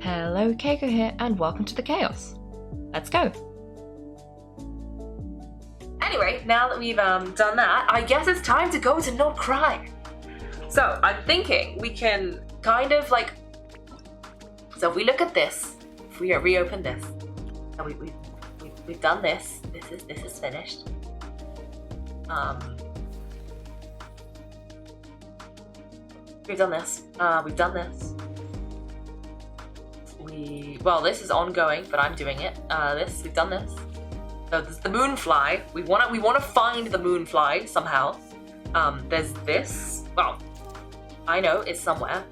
Hello, Kaiko here, and welcome to the chaos. Let's go. Anyway, now that we've done that, I guess it's time to go to Nod-Krai. So I'm thinking we can kind of like. So if we look at this, if we reopen this, so we've done this. This is finished. We've done this. We've done this. Well, this is ongoing, but I'm doing it. We've done this. So there's the moonfly. We wanna find the moonfly somehow. There's this. Well, I know it's somewhere.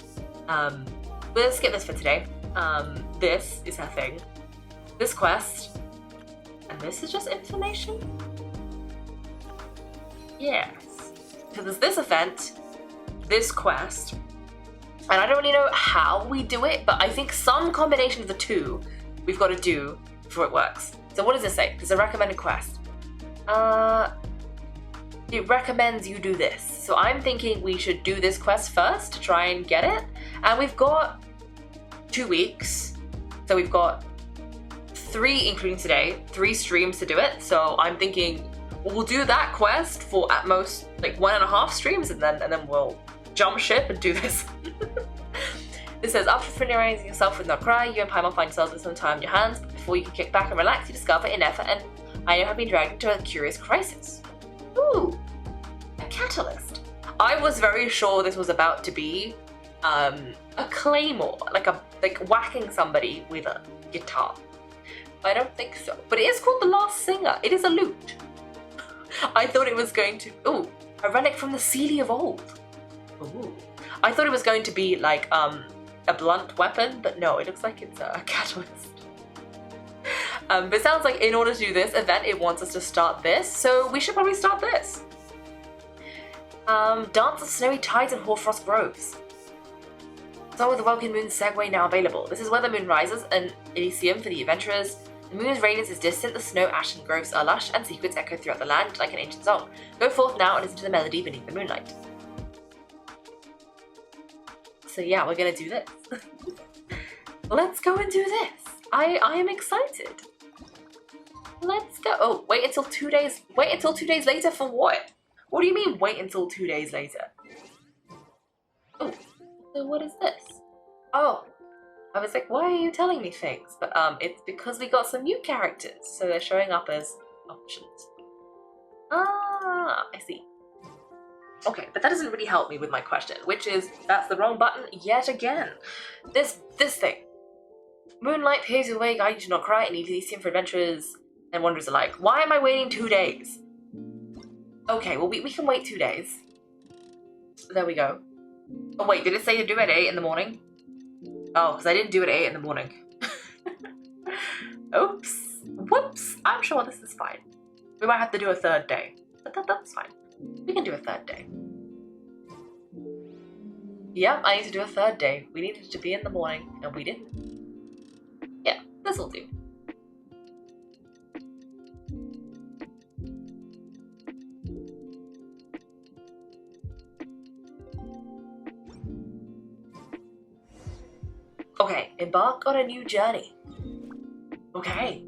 We'll skip this for today. This is her thing. This quest. And this is just information? Yes. So there's this event, this quest, and I don't really know how we do it, but I think some combination of the two we've got to do before it works. So what does this say? There's a recommended quest. It recommends you do this. So I'm thinking we should do this quest first to try and get it. And we've got 2 weeks. So we've got 3, including today, 3 streams to do it. So I'm thinking we'll do that quest for at most like 1.5 streams, and then we'll jump ship and do this. It says, after familiarizing yourself with Nod-Krai, you and Paimon find yourselves with some time on your hands, but before you can kick back and relax, you discover Ineffa and Aino have been dragged into a curious crisis. Ooh, a catalyst. I was very sure this was about to be a claymore, like whacking somebody with a guitar. I don't think so. But it is called The Last Singer. It is a lute. I thought it was going to... Ooh, a relic from the Sealy of old. Ooh. I thought it was going to be like a blunt weapon, but no, it looks like it's a catalyst. But it sounds like in order to do this event, it wants us to start this, so we should probably start this. Dance of Snowy Tides and Hoarfrost Groves. Song of the Welkin Moon segue now available. This is where the moon rises, an Elysium for the adventurers. The moon's radiance is distant, the snow, ash, and groves are lush, and secrets echo throughout the land like an ancient song. Go forth now and listen to the melody beneath the moonlight. So yeah, we're gonna do this. Let's go and do this. I am excited. Let's go. Oh, wait until 2 days. Wait until 2 days later for what? What do you mean wait until 2 days later? Oh, so what is this? Oh, I was like, why are you telling me things? But it's because we got some new characters, so they're showing up as options. Ah, I see. Okay, but that doesn't really help me with my question, which is, that's the wrong button yet again. This thing. Moonlight paves the way, guiding you to Nod-Krai and Elysium for adventurers and wanderers alike. Why am I waiting 2 days? Okay, well, we can wait 2 days. There we go. Oh, wait, did it say to do it at 8 in the morning? Oh, because I didn't do it at 8 in the morning. Oops. Whoops. I'm sure this is fine. We might have to do a 3rd day, but that's fine. We can do a 3rd day. Yeah, I need to do a 3rd day. We needed to be in the morning, and we didn't. Yeah, this'll do. Okay, embark on a new journey. Okay.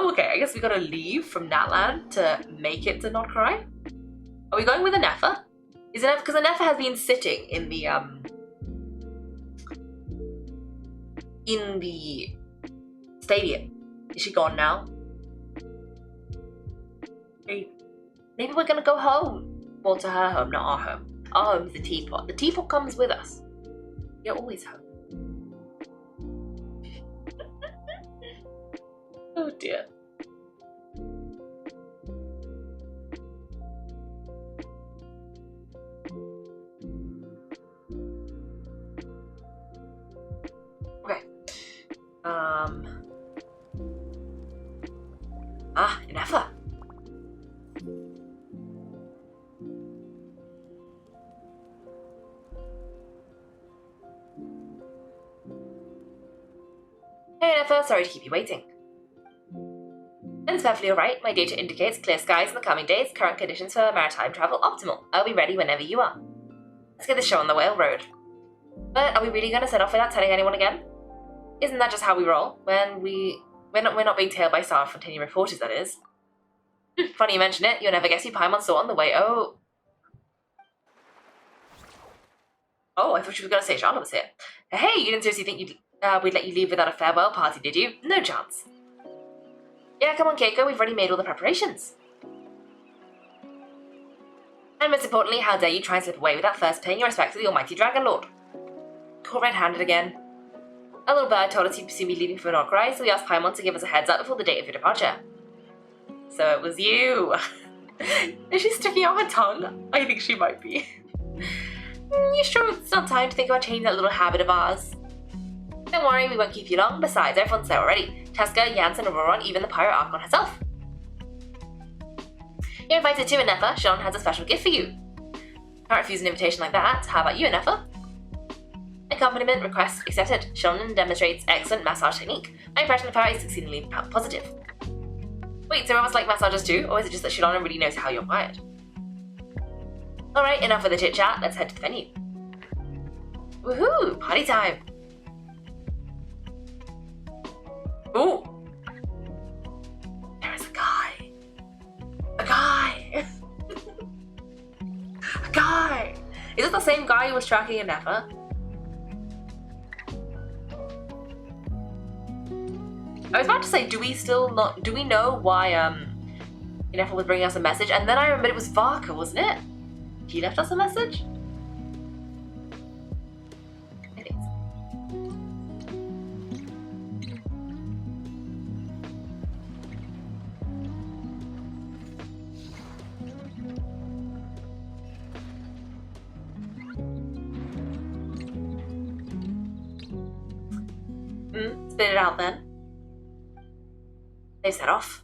Okay, I guess we gotta leave from Natland to make it to Nod-Krai. Are we going with Ineffa? Is Ineffa, because Ineffa has been sitting in the stadium. Is she gone now? Maybe we're gonna go home. Well, to her home, not our home. Our home's the teapot. The teapot comes with us. You're always home. Oh dear. Okay. Ineffa. Hey Ineffa, sorry to keep you waiting. It's perfectly alright. My data indicates clear skies in the coming days, current conditions for maritime travel optimal. I'll be ready whenever you are. Let's get the show on the railroad. But are we really going to set off without telling anyone again? Isn't that just how we roll? When we're not being tailed by Star Fontaine reporters, that is. Funny you mention it. You'll never guess who Paimon saw on the way. Oh, I thought you were going to say Charlotte was here. Hey, you didn't seriously think we'd let you leave without a farewell party, did you? No chance. Yeah, come on, Kaiko. We've already made all the preparations. And most importantly, how dare you try and slip away without first paying your respects to the almighty Dragon Lord? Caught red-handed again. A little bird told us you'd soon be leaving for Nod-Krai, so we asked Paimon to give us a heads up before the date of your departure. So it was you. Is she sticking out her tongue? I think she might be. You sure it's not time to think about changing that little habit of ours? Don't worry, we won't keep you long. Besides, everyone's there already. Teska, Jansen, Aurora, and even the pirate Archon herself. You're invited to Ineffa. Sean has a special gift for you. Can't refuse an invitation like that. How about you, Ineffa? Accompaniment request accepted. Sean demonstrates excellent massage technique. My impression of her is exceedingly positive. Wait, so everyone's like massages too? Or is it just that Shalana really knows how you're wired? Alright, enough with the chit-chat. Let's head to the venue. Woohoo! Party time! Ooh! There is a guy! A guy! A guy! Is it the same guy who was tracking Ineffa? I was about to say, do we know why Ineffa was bringing us a message? And then I remembered it was Varka, wasn't it? He left us a message? I think so. Spit it out then. They set off.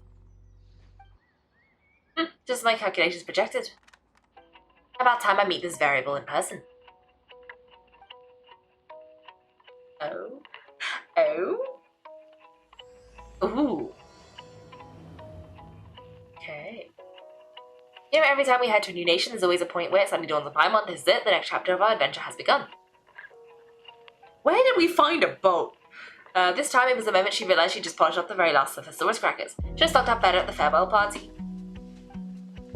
Just my calculations projected. About time I meet this variable in person. Oh. Ooh. Okay. You know, every time we head to a new nation, there's always a point where it suddenly dawns on Paimon, this is it, the next chapter of our adventure has begun. Where did we find a boat? This time it was the moment she realised she'd just polished off the very last of her Saurus crackers. Should have stocked up better at the farewell party.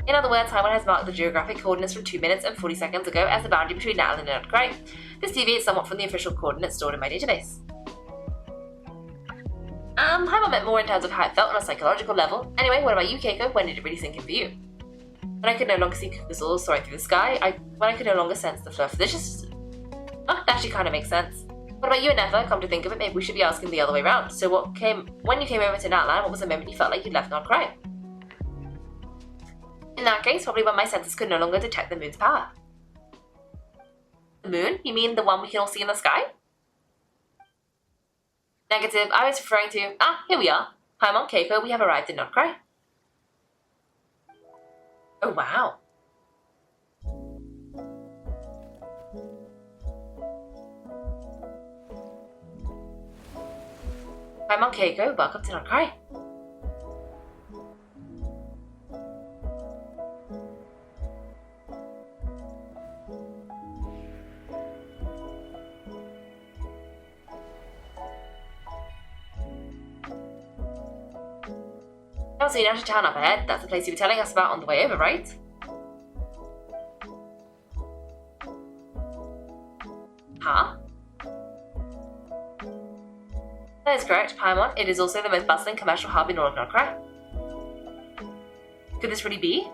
In other words, Paimon has marked the geographic coordinates from 2 minutes and 40 seconds ago as the boundary between Natal and Nod-Krai. This deviates somewhat from the official coordinates stored in my database. Paimon meant more in terms of how it felt on a psychological level. Anyway, what about you, Kaiko? When did it really sink in for you? When I could no longer see Kukusaurs soaring through the sky, when I could no longer sense the flow of delicious... Oh, that actually kind of makes sense. What about you, Ineffa? Come to think of it, maybe we should be asking the other way around. So when you came over to Natlan, what was the moment you felt like you'd left Nod-Krai? In that case, probably when my senses could no longer detect the moon's power. The moon? You mean the one we can all see in the sky? Negative. I was referring to... here we are. Paimon, Kaiko, we have arrived in Nod-Krai. Oh, wow. Paimon, Kaiko, welcome to Nod-Krai. Oh, so you're down to town up ahead. That's the place you were telling us about on the way over, right? Huh? That is correct, Paimon. It is also the most bustling commercial hub in all of Nod-Krai. Could this really be?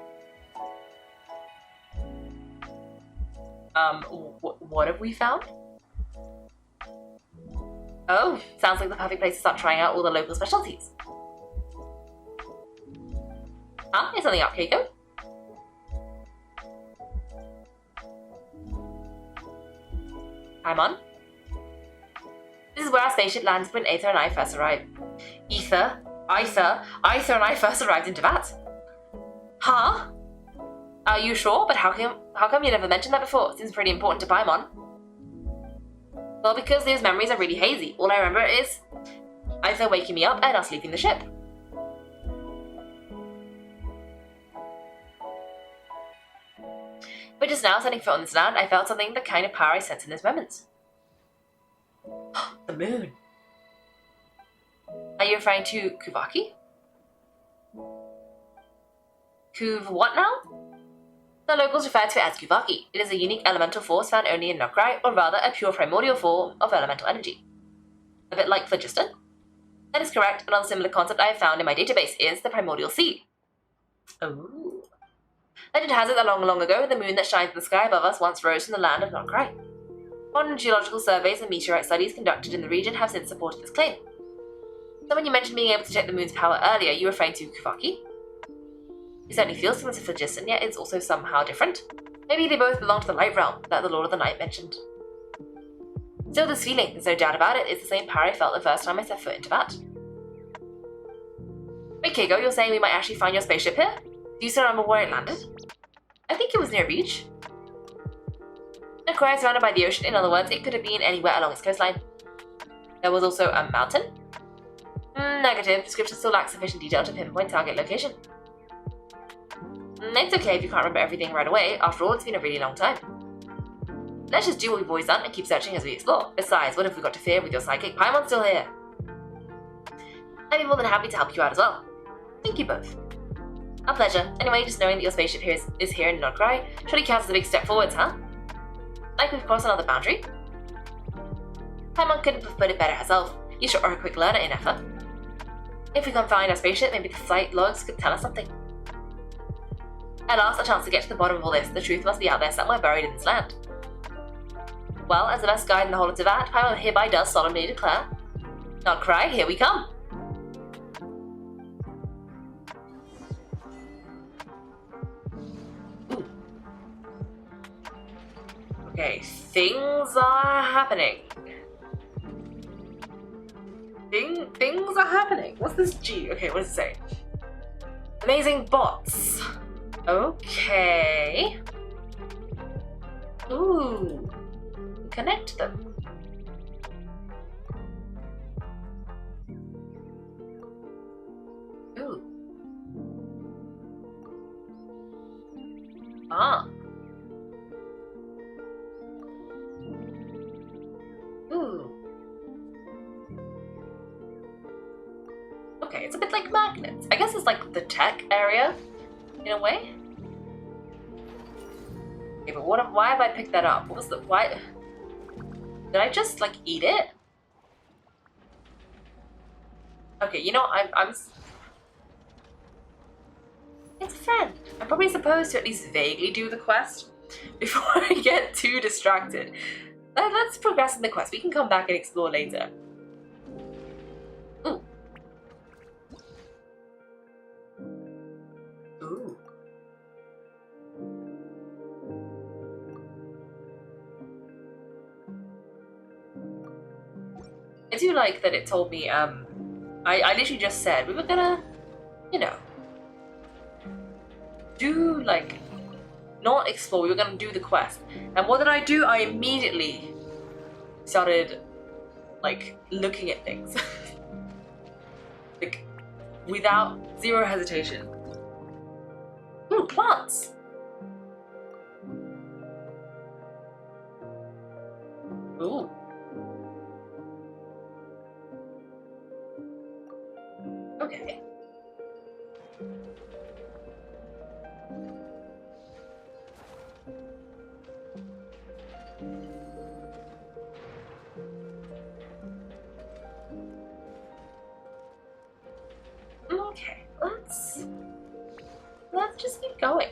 What have we found? Oh, sounds like the perfect place to start trying out all the local specialties. Is something up, Kaiko? Paimon? This is where our spaceship lands when Aether and I first arrived. Aether and I first arrived in Teyvat. Huh? Are you sure? But how come you never mentioned that before? Seems pretty important to Paimon. Well, because those memories are really hazy. All I remember is Aether waking me up and us leaving the ship. But just now, setting foot on this land, I felt something the kind of power I sense in this moment. The moon. Are you referring to Kuvaki? Kuv what now? The locals refer to it as Kuvaki. It is a unique elemental force found only in Nod-Krai, or rather a pure primordial form of elemental energy. A bit like phlogiston? That is correct. Another similar concept I have found in my database is the primordial sea. Oh. Legend has it that long ago, the moon that shines in the sky above us once rose from the land of Nod-Krai. Modern geological surveys and meteorite studies conducted in the region have since supported this claim. So when you mentioned being able to check the moon's power earlier, you were referring to Kuvaki? It certainly feels similar to phlogiston, yet it's also somehow different. Maybe they both belong to the light realm that the Lord of the Night mentioned. Still, this feeling, there's no doubt about it, is the same power I felt the first time I set foot into that. Wait, Kaiko, you're saying we might actually find your spaceship here? Do you still remember where it landed? I think it was near a beach. Nod-Krai is surrounded by the ocean, in other words, it could have been anywhere along its coastline. There was also a mountain? Negative, description still lacks sufficient detail to pinpoint target location. It's okay if you can't remember everything right away, after all, it's been a really long time. Let's just do what we've always done and keep searching as we explore. Besides, what have we got to fear with your sidekick Paimon's still here? I'd be more than happy to help you out as well. Thank you both. Our pleasure. Anyway, just knowing that your spaceship here is here in Nod-Krai surely counts as a big step forwards, huh? Like we've crossed another boundary? Paimon couldn't have put it better herself. You sure are a quick learner, Ineffa. If we can find our spaceship, maybe the flight logs could tell us something. At last, a chance to get to the bottom of all this. The truth must be out there somewhere buried in this land. Well, as the best guide in the whole of Teyvat, Paimon hereby does solemnly declare, Nod-Krai, here we come! Ooh. Okay, things are happening. Things are happening. What's this G? Okay, what does it say? Amazing bots. Okay. Ooh. Connect them. Ooh. Ah. Ooh. Okay, it's a bit like magnets. I guess it's like the tech area, in a way. Okay, but why have I picked that up? What was the, why? Did I just, like, eat it? Okay, you know, I'm... It's a friend. I'm probably supposed to at least vaguely do the quest before I get too distracted. Let's progress in the quest. We can come back and explore later. Ooh. Ooh. I do like that it told me, I literally just said we were gonna, you know, do, like, not explore, we were gonna do the quest. And what did I do? I immediately started, like, looking at things. Like, without zero hesitation. Ooh, plants! Ooh. Okay. Okay, let's just keep going.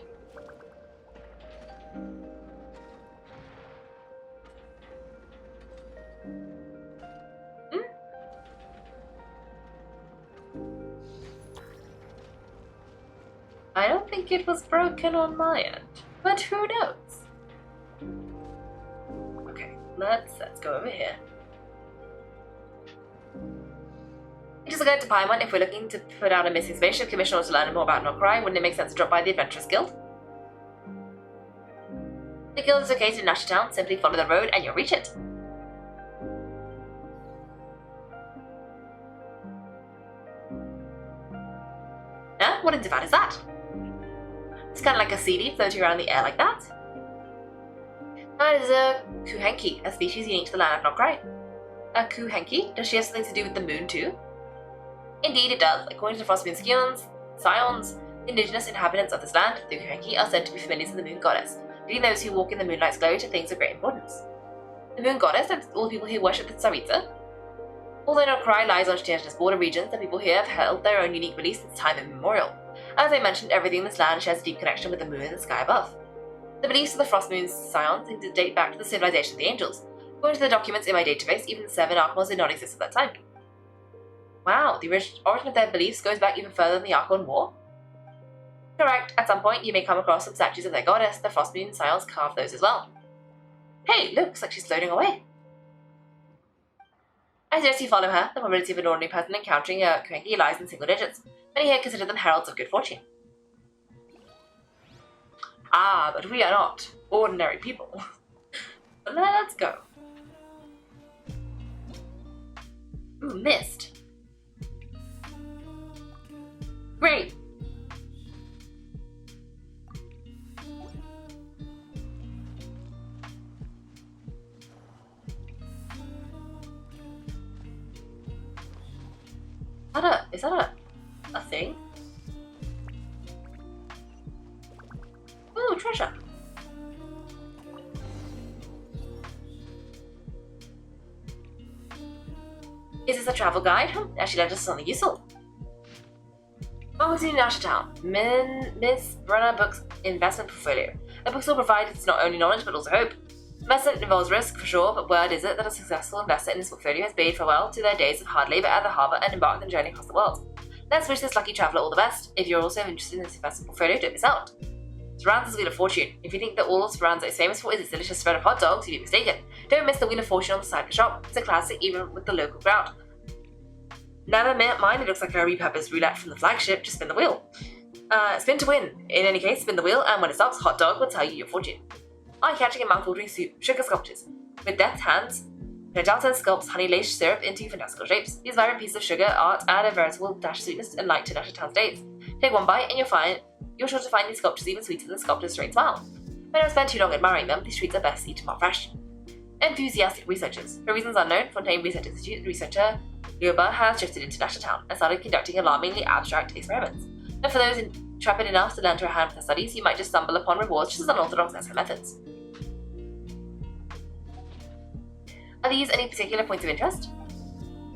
I don't think it was broken on my end, but who knows? Okay, let's go over here. It is a guide to Paimon. If we're looking to put out a missing spaceship, commission or to learn more about Nod-Krai, wouldn't it make sense to drop by the Adventurers Guild? The guild is located in Ashtown. Simply follow the road and you'll reach it. Huh? What in Teyvat is that? It's kind of like a CD floating around the air like that. That is a kuhenki, a species unique to the land of Nod-Krai. A Kuhenki? Does she have something to do with the moon too? Indeed it does. According to the Frost Moon Scions, the indigenous inhabitants of this land, the Kuhenki, are said to be familiars of the moon goddess, leading those who walk in the moonlight's glow to things of great importance. The moon goddess and all the people who worship the Tsaritsa. Although Nod-Krai lies on indigenous border regions, the people here have held their own unique beliefs since time immemorial. As I mentioned, everything in this land shares a deep connection with the moon and the sky above. The beliefs of the Frost Moon Scions seem to date back to the civilization of the angels. According to the documents in my database, even the 7 Archons did not exist at that time. Wow, the origin of their beliefs goes back even further than the Archon War? Correct, at some point you may come across some statues of their goddess. The Frost Moon Scions carved those as well. Hey, looks like she's floating away. I suggest you follow her. The probability of an ordinary person encountering a Kuhenki lies in single digits. Many here consider them heralds of good fortune. Ah, but we are not ordinary people. But let's go. Ooh, mist. Great. Is that a thing? Ooh, treasure. Is this a travel guide? Actually, led us to something useful. Welcome to Nasha Town. Miss Brenner Books Investment Portfolio. The bookstore provides not only knowledge but also hope. Investment involves risk, for sure, but word is it that a successful investor in this portfolio has bade farewell to their days of hard labour at the harbour and embarked on a journey across the world. Let's wish this lucky traveller all the best. If you're also interested in this investment portfolio, don't miss out. Speranza's Wheel of Fortune. If you think that all Speranza is famous for is its delicious spread of hot dogs, you'd be mistaken. Don't miss the Wheel of Fortune on the side of the shop. It's a classic even with the local crowd. Never mind, it looks like a repurposed roulette from the Flagship. Just spin the wheel. Spin to win. In any case, spin the wheel, and when it stops, hot dog will tell you your fortune. Eye-catching and mouth-watering soup, sugar sculptures. With deft hands, Penjalton sculpts honey-laced syrup into fantastical shapes. These vibrant pieces of sugar art add a veritable dash of sweetness and light to Nasha Town's days. Take one bite and you're sure to find these sculptures even sweeter than the sculptor's straight smile. When I spend too long admiring them, these treats are best eaten while fresh. Enthusiastic researchers. For reasons unknown, Fontaine Research Institute researcher Lioba has shifted into Nasha Town and started conducting alarmingly abstract experiments. And for those intrepid enough to lend her a hand with their studies, you might just stumble upon rewards just as unorthodox as her methods. Are these any particular points of interest?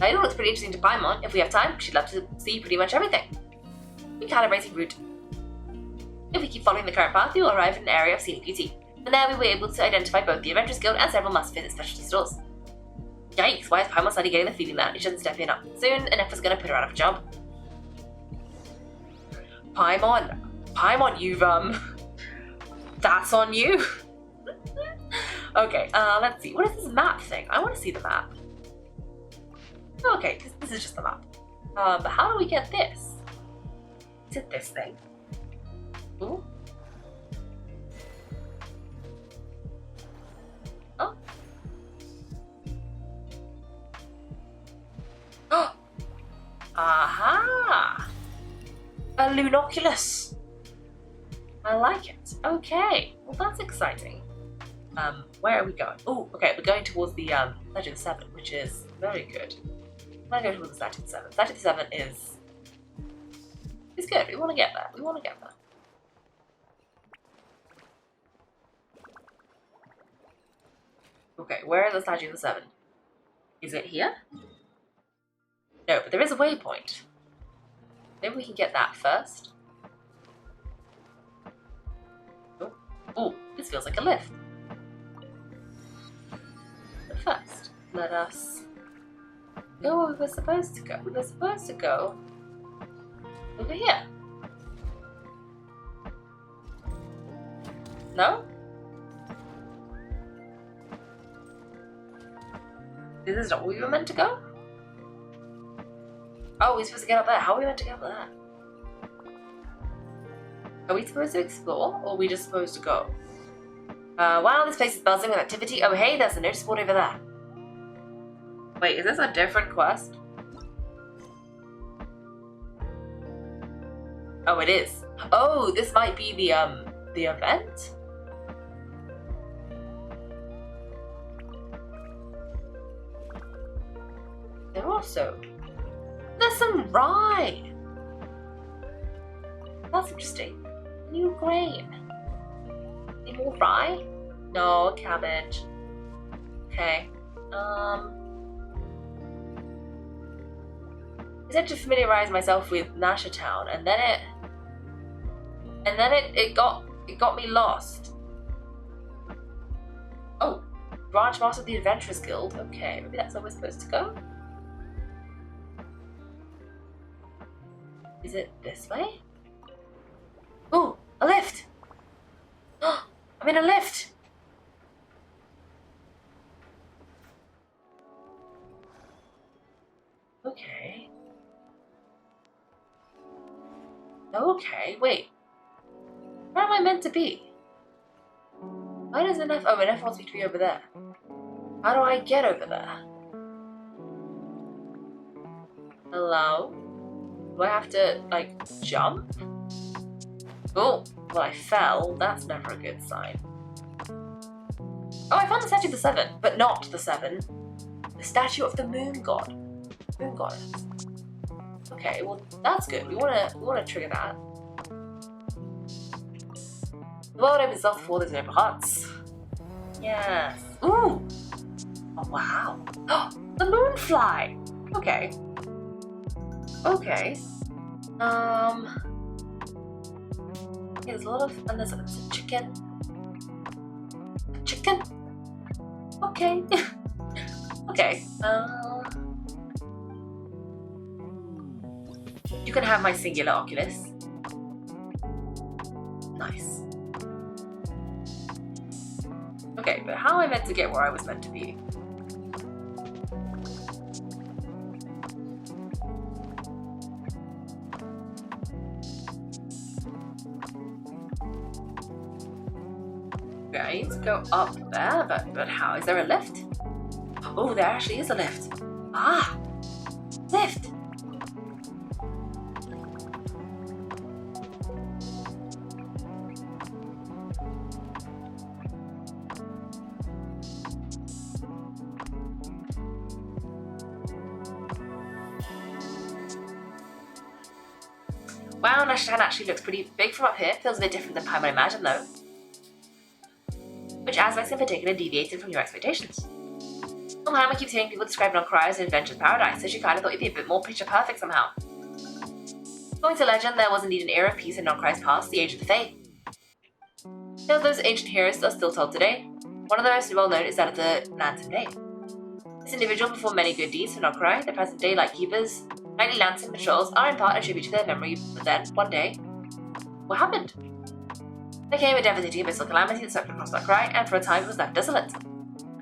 It all looks pretty interesting to Paimon. If we have time, she'd love to see pretty much everything. Recalibrating route. If we keep following the current path, we will arrive at an area of scenic beauty. And there we were able to identify both the Adventurers Guild and several must-visit specialty stores. Yikes, why is Paimon suddenly getting the feeling that it shouldn't step in up? Soon, Ineffa's gonna put her out of a job. Paimon, you've, that's on you. Okay, let's see. What is this map thing? I want to see the map. Okay, this is just the map. But how do we get this? Is it this thing? Ooh. Oh. Oh. Aha! A lunoculus. I like it. Okay, well that's exciting. Where are we going? Oh, okay, we're going towards the Legend 7, which is very good. I'm gonna go towards the Legend 7. Legend 7 is good. We want to get there. Okay, where is the statue of the 7? Is it here? No, but there is a waypoint. Maybe we can get that first. Oh, this feels like a lift. But first, let us go where we were supposed to go. We were supposed to go over here. No? This is not where we were meant to go? Oh, we're supposed to get up there. How are we meant to get up there? Are we supposed to explore, or are we just supposed to go? Wow, this place is buzzing with activity. Oh, hey, there's a notice board over there. Wait, is this a different quest? Oh, it is. Oh, this might be the event? also. There's some rye. That's interesting. New grain. Any more rye? No, cabbage. Okay. I had to familiarize myself with Nasha Town, and then it got me lost. Oh, branch master of the Adventurers Guild. Okay, maybe that's where we're supposed to go. Is it this way? Oh, a lift! I'm in a lift! Okay. Okay, wait. Where am I meant to be? Why does Ineffa... Oh, Ineffa wants me to be over there. How do I get over there? Hello? Do I have to, like, jump? Oh, well, I fell. That's never a good sign. Oh, I found the statue of the Seven, but not the Seven. The statue of the Moon God. Moon Goddess. Okay, well, that's good. We wanna trigger that. The world opens up before there's no huts. Yes. Ooh! Oh, wow. Oh, the moonfly! Okay. Okay. There's a lot of... And there's a chicken. A chicken? Okay. Okay. You can have my singular Oculus. Nice. Okay, but how am I meant to get where I was meant to be? Okay, I need to go up there, but how? Is there a lift? Oh, there actually is a lift. Ah! Lift! Wow, Nashtan actually looks pretty big from up here. Feels a bit different than Paimon imagined though. Which aspects in particular deviated from your expectations? Well, Paimon keeps hearing people describe Nod-Krai as an adventure paradise, so she kinda thought you'd be a bit more picture perfect somehow. According to legend, there was indeed an era of peace in Nod-Krai's past, the Age of the Fae. Tales of those ancient heroes are still told today. One of the most well known is that of the Lantern Day. This individual performed many good deeds for Nod-Krai. The present day Lightkeepers, nightly lantern patrols are in part a tribute to their memory, but then, one day, what happened? There came a devastating abyssal calamity that swept across Nod-Krai, and for a time it was left desolate.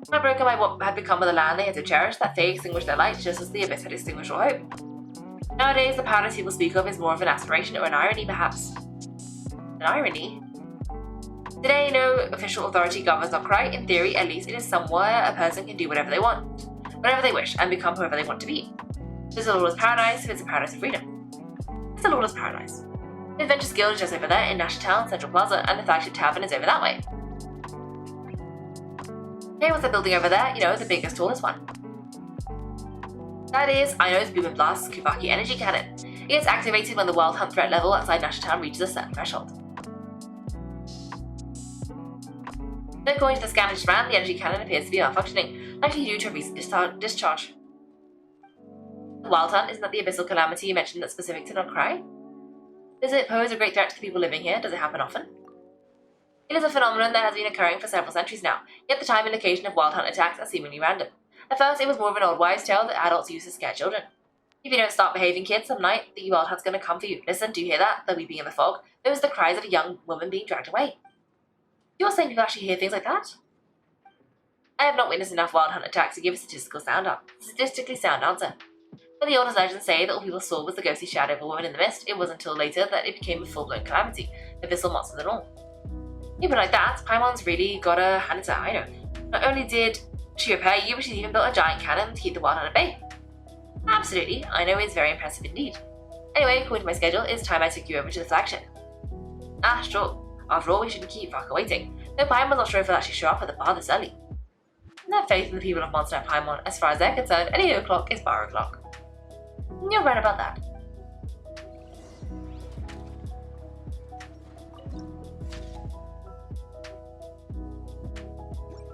Heartbroken by what had become of the land they had so cherished, that Fae extinguished their light just as the abyss had extinguished all hope. Nowadays, the paradise people speak of is more of an aspiration or an irony, perhaps. An irony? Today, no official authority governs Nod-Krai. In theory, at least, it is somewhere a person can do whatever they want, whatever they wish, and become whoever they want to be. It's a lawless paradise, if it's a paradise of freedom. It's a lawless paradise. The Adventurers Guild is just over there in Nasha Town, Central Plaza, and the Flagship Tavern is over that way. Hey, what's that building over there? You know, the biggest, tallest one. That is Aino's Boom and Blast Kuvaki energy cannon. It gets activated when the Wild Hunt threat level outside Nasha Town reaches a certain threshold. According to the scan I just ran, the energy cannon appears to be malfunctioning, likely due to a recent discharge. The Wild Hunt, isn't that the abyssal calamity you mentioned that's specific to Nod-Krai? Does it pose a great threat to the people living here? Does it happen often? It is a phenomenon that has been occurring for several centuries now, yet the time and location of Wild Hunt attacks are seemingly random. At first, it was more of an old wives' tale that adults use to scare children. If you don't start behaving, kids, some night, the Wild Hunt's gonna come for you. Listen, do you hear that? The weeping in the fog. Those are the cries of a young woman being dragged away. You're saying people actually hear things like that? I have not witnessed enough Wild Hunt attacks to give a statistically sound answer. But the oldest legends say that all people saw was the ghostly shadow of a woman in the mist. It wasn't until later that it became a full-blown calamity, abyssal monsters and all. Even like that, Paimon's really got a hand into Aino. Not only did she repair you, but she's even built a giant cannon to keep the Wild Hunt at bay. Absolutely, Aino is very impressive indeed. Anyway, according to my schedule, it's time I took you over to the flagship. Ah, sure. After all, we shouldn't keep Vaka waiting. Though Paimon's not sure if he'll actually show up at the bar this early. I have faith in the people of Monster and Paimon. As far as they're concerned, any o'clock is bar o'clock. You're right about that.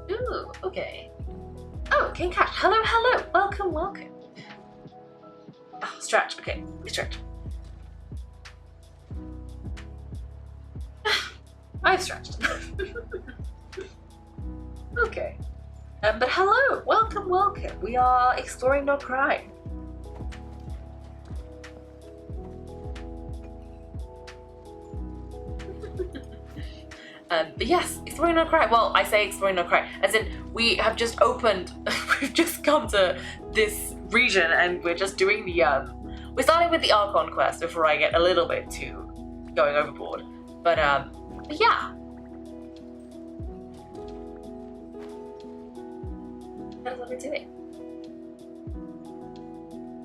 Ooh, okay. Oh, King Cat. Hello, hello. Welcome, welcome. Oh, stretch. Okay, stretch. I've stretched. Okay. But hello, welcome, welcome. We are exploring Nod-Krai. But yes, exploring Nod-Krai. Well, I say exploring Nod-Krai, as in we have just opened, we've just come to this region and we're just doing the, we're starting with the Archon quest before I get a little bit too going overboard. But yeah. That's what we're doing.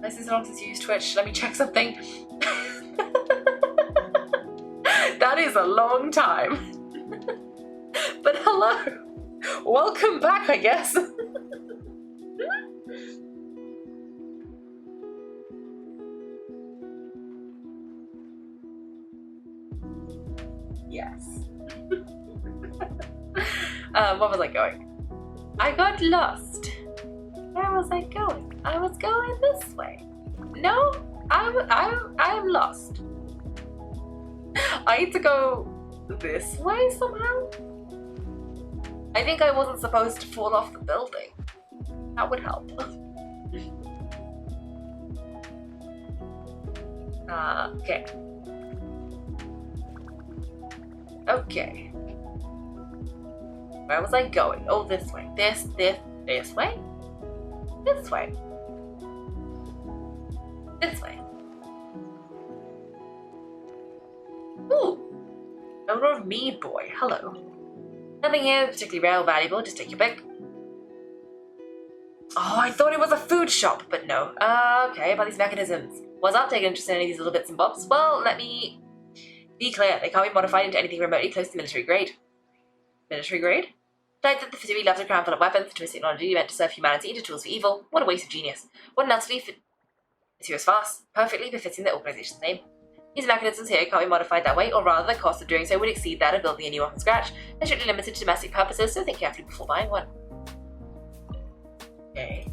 This is long since you used Twitch. Let me check something. That is a long time. But hello. Welcome back, I guess. Yes. What was I going? I got lost. Where was I going? I was going this way. No, I'm lost. I need to go this way somehow? I think I wasn't supposed to fall off the building. That would help. Okay. Okay. Where was I going? Oh, this way. This way? This way. This way. Ooh. Owner of Mead Boy. Hello. Nothing here particularly rare or valuable. Just take your pick. Oh, I thought it was a food shop, but no. Okay, about these mechanisms. Was not taking interest in any of these little bits and bobs. Well, let me be clear. They can't be modified into anything remotely close to military grade. Military grade? Like that the Fatui loves a crown full of weapons, twisted technology meant to serve humanity into tools for evil. What a waste of genius. What an utterly fortuitous farce, perfectly befitting the organization's name. These mechanisms here can't be modified that way, or rather the cost of doing so would exceed that of building a new one from scratch. They're strictly limited to domestic purposes, so think carefully before buying one. Okay.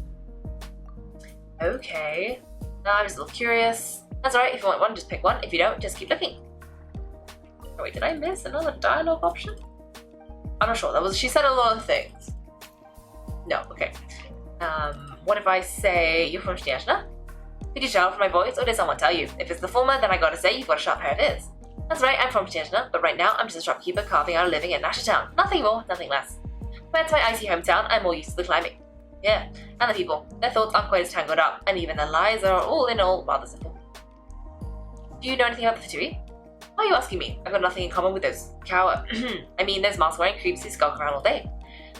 Okay. Now I'm just a little curious. That's alright, if you want one, just pick one. If you don't, just keep looking. Oh wait, did I miss another dialogue option? I'm not sure. She said a lot of things. No, okay. What if I say you're from Snezhna? Could you tell from my voice, or did someone tell you? If it's the former, then I gotta say you've got a sharp pair of ears. That's right, I'm from Snezhna, but right now I'm just a shopkeeper carving out a living in Nasha Town. Nothing more, nothing less. Compared to my icy hometown, I'm more used to the climbing. Yeah, and the people. Their thoughts aren't quite as tangled up, and even their lives are all in all rather simple. Do you know anything about the Fatui? Why are you asking me? I've got nothing in common with those I mean, those mask-wearing creeps who skulk around all day.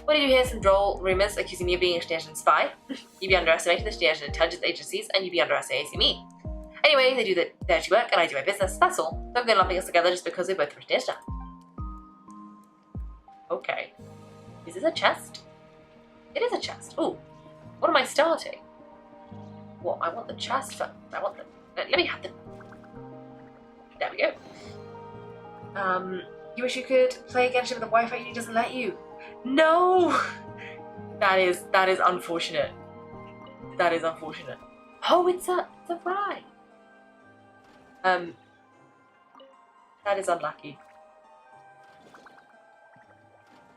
What did you hear some droll rumors accusing me of being a Snezhnan spy? You'd be underestimating the Snezhnan intelligence agencies, and you'd be underestimating me. Anyway, they do their dirty work, and I do my business, that's all. Don't go lumping us together just because we're both from Snezhna. Okay. Is this a chest? It is a chest. Ooh. What am I starting? Well, I want the chest first. I want the... Let me have the... There we go. You wish you could play Genshin with the Wi-Fi unit doesn't let you. No! That is unfortunate. That is unfortunate. Oh, it's a rye. That is unlucky.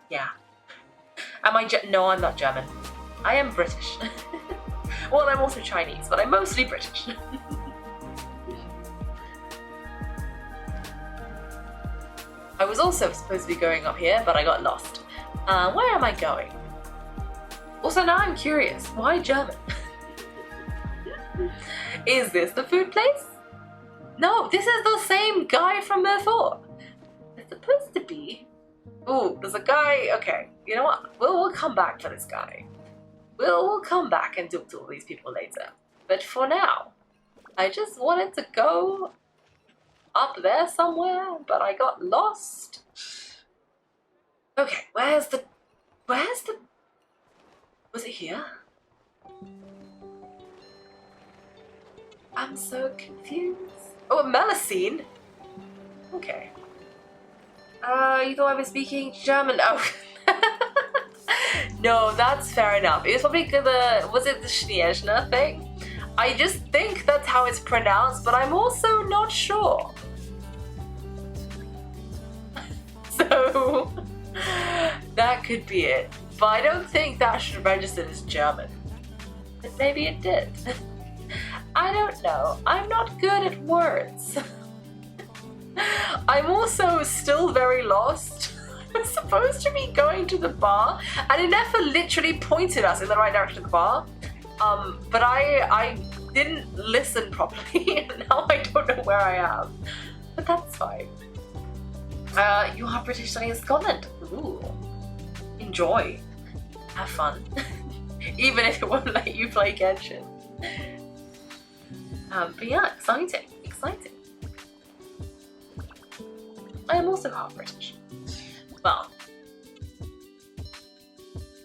Yeah. Am I no, I'm not German. I am British. Well, I'm also Chinese, but I'm mostly British. I was also supposed to be going up here, but I got lost. Where am I going? Also, now I'm curious. Why German? Is this the food place? No, this is the same guy from before. It's supposed to be. Ooh, there's a guy. Okay, you know what? We'll come back for this guy. We'll come back and talk to all these people later. But for now, I just wanted to go up there somewhere, but I got lost. Okay, where's the... Was it here? I'm so confused. Oh, a Melusine? Okay. You thought I was speaking German? Oh. No, that's fair enough. It was probably was it the Schneeschner thing? I just think that's how it's pronounced, but I'm also not sure. So, that could be it. But I don't think that should have registered as German. But maybe it did. I don't know. I'm not good at words. I'm also still very lost. I'm supposed to be going to the bar, and Ineffa literally pointed us in the right direction of the bar. But I didn't listen properly, and now I don't know where I am. But that's fine. You are British studying in Scotland. Ooh. Enjoy. Have fun. Even if it won't let you play Genshin. But yeah, exciting. Exciting. I am also half British. Well,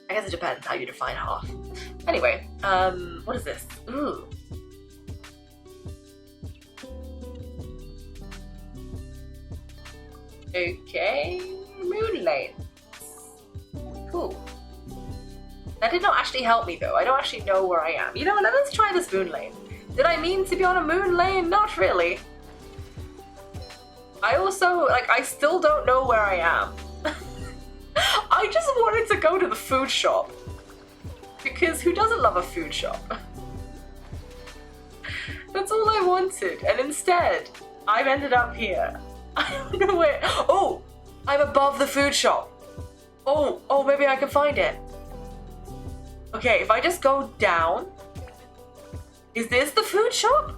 I guess it depends how you define half. Anyway, what is this? Ooh. Okay, moon lane. Cool. That did not actually help me though. I don't actually know where I am. You know, let's try this moon lane. Did I mean to be on a moon lane? Not really. I also, I still don't know where I am. I just wanted to go to the food shop. Because who doesn't love a food shop? That's all I wanted. And instead, I've ended up here. I don't know where. Oh, I'm above the food shop. Oh, maybe I can find it. Okay, if I just go down. Is this the food shop?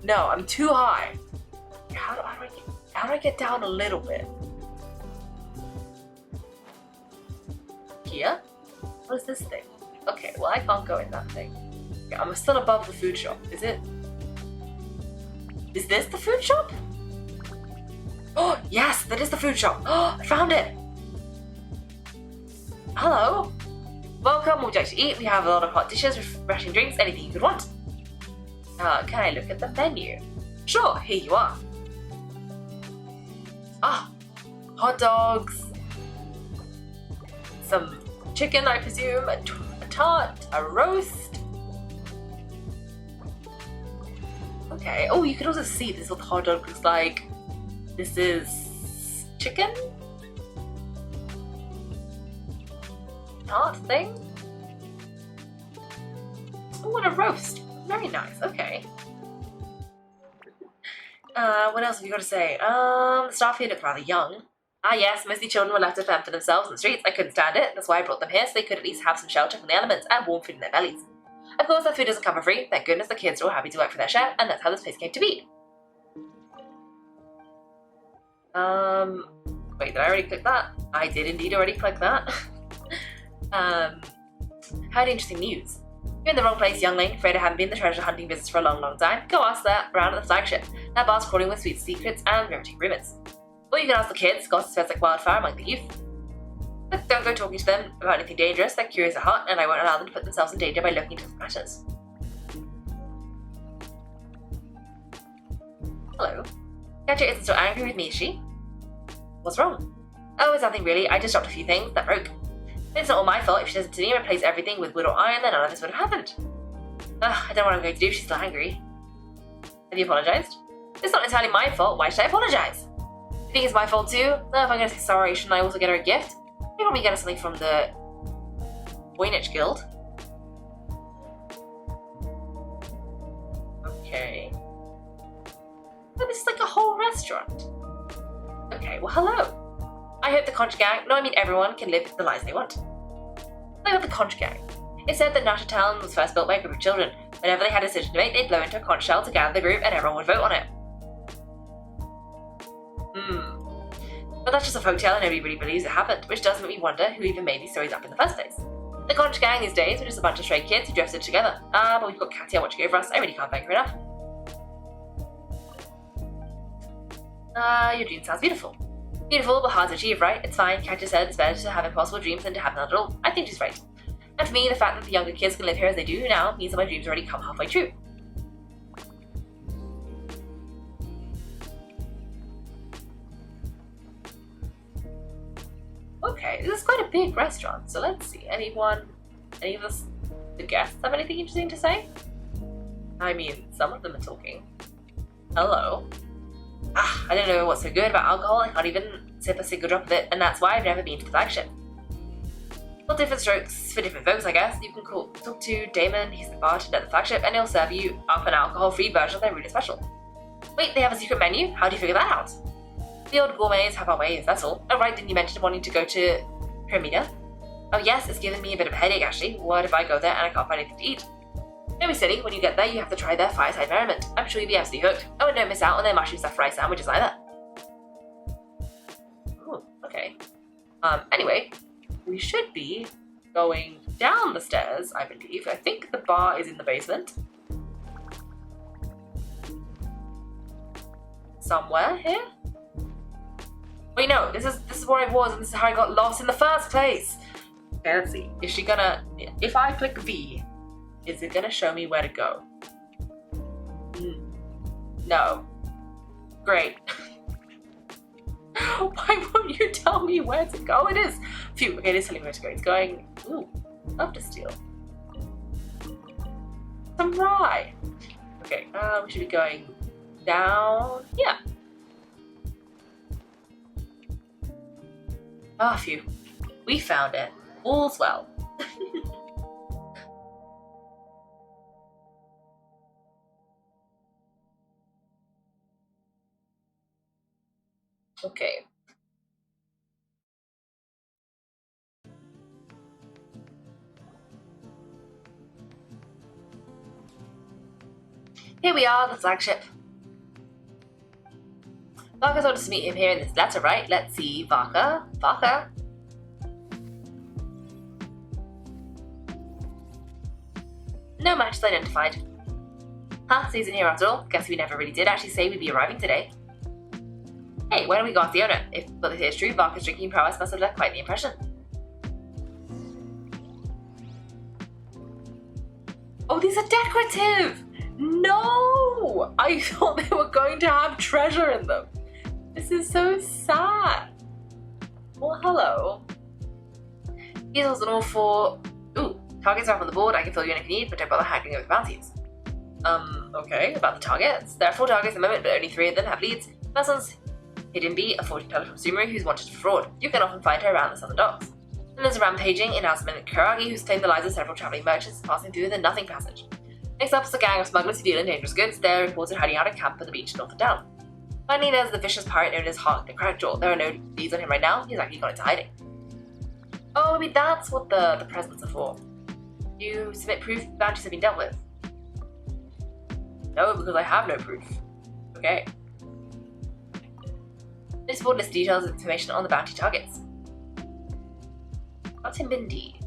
No, I'm too high. How do I get down a little bit? Here? What is this thing? Okay, well I can't go in that thing. Okay, I'm still above the food shop. Is it? Is this the food shop? Oh, yes, that is the food shop. Oh, I found it. Hello. Welcome, what would you like to eat? We have a lot of hot dishes, refreshing drinks, anything you could want. Can I look at the menu? Sure, here you are. Ah, hot dogs. Some chicken, I presume, a tart, a roast. Okay, oh, you can also see this is what the hot dog looks like. This is chicken? Tart thing? Oh, and a roast. Very nice, okay. What else have you got to say? The staff here look rather young. Ah yes, mostly children were left to fend for themselves in the streets. I couldn't stand it. That's why I brought them here, so they could at least have some shelter from the elements and warm food in their bellies. Of course, that food doesn't come for free. Thank goodness the kids are all happy to work for their share, and that's how this place came to be. Wait, did I already click that? I did indeed already click that. Had interesting news. You're in the wrong place, youngling. Afraid I haven't been in the treasure hunting business for a long, long time. Go ask that around at the flagship. That bar's crawling with sweet secrets and riveting rumors. Or you can ask the kids. Gossip spreads like wildfire among the youth. But don't go talking to them about anything dangerous. They're curious at heart, and I won't allow them to put themselves in danger by looking into the matters. Hello. Gadget isn't so angry with me, is she? What's wrong? Oh, it's nothing really. I just dropped a few things that broke. It's not all my fault. If she does it to me and replace everything with wood or iron, then none of this would have happened. I don't know what I'm going to do if she's still angry. Have you apologised? It's not entirely my fault. Why should I apologise? You think it's my fault too? If I'm going to say sorry, shouldn't I also get her a gift? Maybe probably get her something from the Voynich Guild. Okay. Oh, this is like a whole restaurant. Okay, well hello. I hope the Conch Gang, no I mean everyone, can live the lives they want. I got the Conch Gang. It said that Nasha Town was first built by a group of children. Whenever they had a decision to make, they'd blow into a conch shell to gather the group and everyone would vote on it. But that's just a folktale and nobody really believes it happened, which does make me wonder who even made these stories up in the first place. The Conch Gang these days are just a bunch of stray kids who drifted together. But we've got Katia watching over us. I really can't thank her enough. Your dream sounds beautiful. Beautiful, but hard to achieve, right? It's fine. Katia said it's better to have impossible dreams than to have none at all. I think she's right. And for me, the fact that the younger kids can live here as they do now means that my dreams already come halfway true. quite a big restaurant, so let's see. Any of the guests have anything interesting to say? I mean, some of them are talking. Hello. I don't know what's so good about alcohol. I can't even sip a single drop of it, and that's why I've never been to the Flagship. Well, different strokes for different folks, I guess. You can talk to Damon, he's the bartender at the Flagship, and he'll serve you up an alcohol-free version of their Rudy special. Wait, they have a secret menu? How do you figure that out? The old gourmets have our ways, that's all. Oh right, didn't you mention wanting to go to Pyramida? Oh yes, it's giving me a bit of a headache actually. What if I go there and I can't find anything to eat? Don't be silly, when you get there you have to try their fireside merriment. I'm sure you'll be absolutely hooked. Oh, and don't miss out on their mushroom stuffed rice sandwiches either. Ooh, okay. Anyway, we should be going down the stairs, I believe. I think the bar is in the basement. Somewhere here? Wait, no, this is where I was and this is how I got lost in the first place. Okay, let's see. Is she gonna... If I click V, is it gonna show me where to go? No. Great. Why won't you tell me where to go? It is. Phew, okay, it is telling me where to go. It's going... Ooh, love to steal. Some rye. Okay, we should be going down... Yeah. Ah, phew. We found it. All's well. Okay. Here we are, the Flagship. Varka told us to meet him here in this letter, right? Let's see. Varka? No matches identified. Huh, so he's in here after all? Guess we never really did actually say we'd be arriving today. Hey, why don't we go ask the owner? If what they say is true, Varka's drinking prowess must have left quite the impression. Oh, these are decorative! No! I thought they were going to have treasure in them. This is so sad. Well, hello. Here's also an all for... Ooh, targets are up on the board. I can fill you in if you need, but don't bother haggling over the bounties. Okay, about the targets. There are 4 targets at the moment, but only 3 of them have leads. First one's Hidden Bee, a fortune-teller from Sumeru who's wanted for fraud. You can often find her around the southern docks. Then there's a rampaging announcement Karagi who's claimed the lives of several travelling merchants passing through the Nothing Passage. Next up is a gang of smugglers who deal in dangerous goods. They're reported hiding out at camp at the beach north of town. Finally, there's the vicious pirate known as Hawk the Crackjaw. There are no leads on him right now. He's actually gone into hiding. Oh, maybe that's what the presents are for. You submit proof bounties have been dealt with. No, because I have no proof. Okay. This board lists details of information on the bounty targets. What's in Mindy?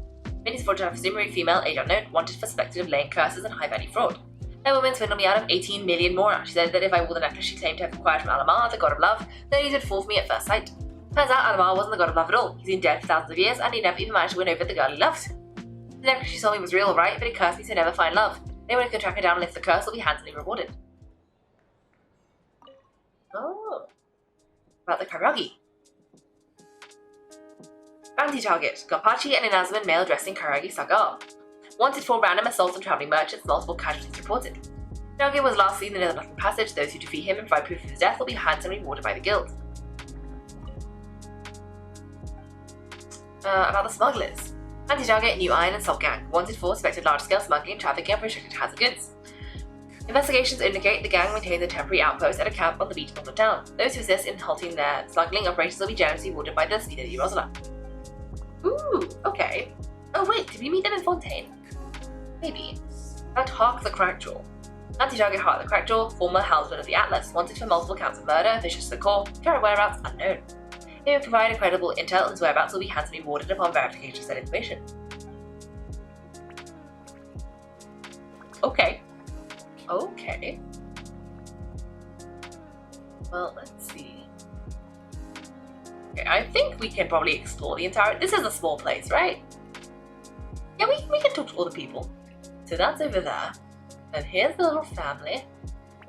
Mindy's a fortune for Sumeru, female, age unknown, wanted for suspected of laying curses and high-value fraud. That woman swindled me out of 18 million more. She said that if I wore the necklace she claimed to have acquired from Alamar, the god of love, then he would fall for me at first sight. Turns out Alamar wasn't the god of love at all. He's been dead for thousands of years, and he never even managed to win over the girl he loved. The necklace she sold me was real, right, but it cursed me to never find love. Anyone who can track her down and lift the curse will be handsomely rewarded. Oh. About the Karagi. Bounty target: Gopachi and Inazuma male dressing Karagi Sagar. Wanted for random assaults on travelling merchants, multiple casualties reported. Karagi was last seen in the Nothing Passage. Those who defeat him and provide proof of his death will be handsomely rewarded by the guild. About the smugglers. Bounty target: New Iron and Salt Gang. Wanted for suspected large-scale smuggling, trafficking, and restricted hazard goods. Investigations indicate the gang maintains a temporary outpost at a camp on the beach north of town. Those who assist in halting their smuggling operations will be generously rewarded by the Speeder di Rosala. Ooh, okay. Oh wait, did we meet them in Fontaine? Maybe. About Hawk the Crackjaw. Anti-target Hawk the Crackjaw, former helmsman of the Atlas, wanted for multiple counts of murder, vicious to the core, current whereabouts unknown. He will provide incredible intel and his whereabouts will be handsomely rewarded upon verification of said information. Okay. Okay. Well, let's see. Okay, I think we can probably explore the entire... This is a small place, right? Yeah, we can talk to all the people. So that's over there. And here's the little family.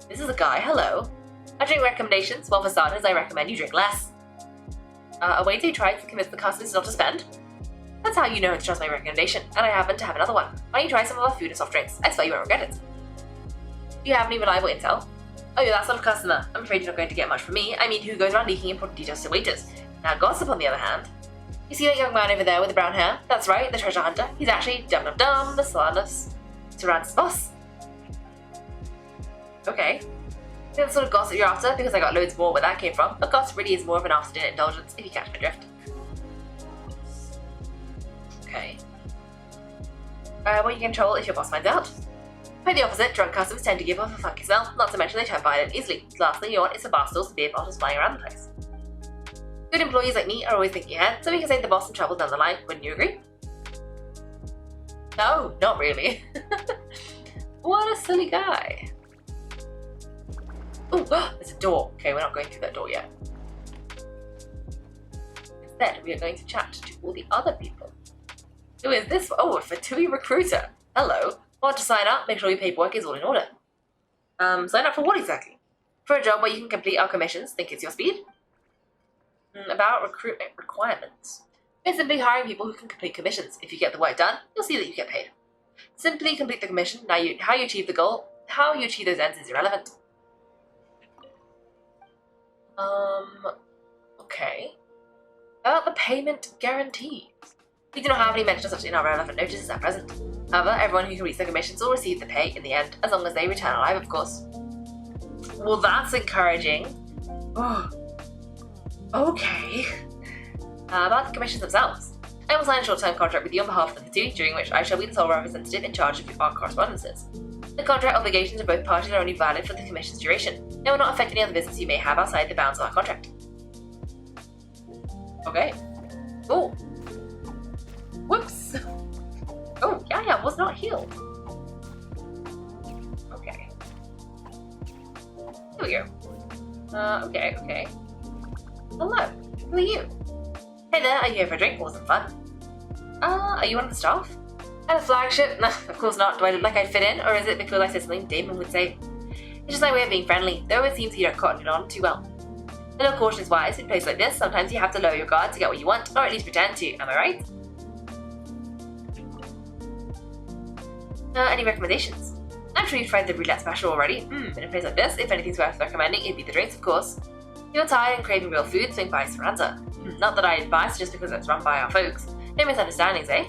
This is a guy, hello. I drink recommendations. Well, for starters, I recommend you drink less. A way to try to convince the customers not to spend. That's how you know to trust my recommendation, and I happen to have another one. Why don't you try some of our food and soft drinks? I swear you won't regret it. Do you have any reliable intel? Oh, you're that sort of customer. I'm afraid you're not going to get much from me. I mean, who goes around leaking important details to waiters? Now, gossip, on the other hand. You see that young man over there with the brown hair? That's right, the treasure hunter. He's actually dum-dum-dum, the Saran's boss. Okay. I think the sort of gossip you're after, because I got loads more where that came from, but gossip really is more of an after-dinner indulgence, if you catch my drift. Okay. What you can control if your boss finds out? Quite the opposite, drunk customers tend to give off a funky smell, not to mention they turn violent easily. The last thing you want is some bar stools and beer bottles flying around the place. Good employees like me are always thinking ahead, so we can save the boss some trouble down the line, wouldn't you agree? No, not really. What a silly guy. Ooh, there's a door. Okay, we're not going through that door yet. Instead, we are going to chat to all the other people. Who is this? Oh, a Fatui recruiter. Hello. Want to sign up? Make sure your paperwork is all in order. Sign up for what exactly? For a job where you can complete our commissions. Think it's your speed? About recruitment requirements. It's simply hiring people who can complete commissions. If you get the work done, you'll see that you get paid. Simply complete the commission. Now, how you achieve the goal, how you achieve those ends is irrelevant. Okay. About the payment guarantees. We do not have any mention of such in our relevant notices at present. However, everyone who completes their commissions will receive the pay in the end, as long as they return alive, of course. Well, that's encouraging. Oh. Okay. About the commissions themselves. I will sign a short-term contract with you on behalf of the two, during which I shall be the sole representative in charge of our correspondences. The contract obligations of both parties are only valid for the commission's duration. They will not affect any other business you may have outside the bounds of our contract. Okay. Oh. Whoops. Oh, Yaya was not healed. Okay. Here we go. Okay. Hello. Who are you? Hey there, are you here for a drink? Wasn't fun. Are you one of the staff? At a flagship? No, of course not. Do I look like I'd fit in, or is it because I said something Damon would say? It's just my way of being friendly, though it seems you don't cotton it on too well. A little caution is wise. In a place like this, sometimes you have to lower your guard to get what you want, or at least pretend to, am I right? Any recommendations? I'm sure you've tried the roulette special already. In a place like this, if anything's worth recommending, it'd be the drinks, of course. If you're tired and craving real food, swing by Speranza. Not that I'd advise just because it's run by our folks. No misunderstandings, eh?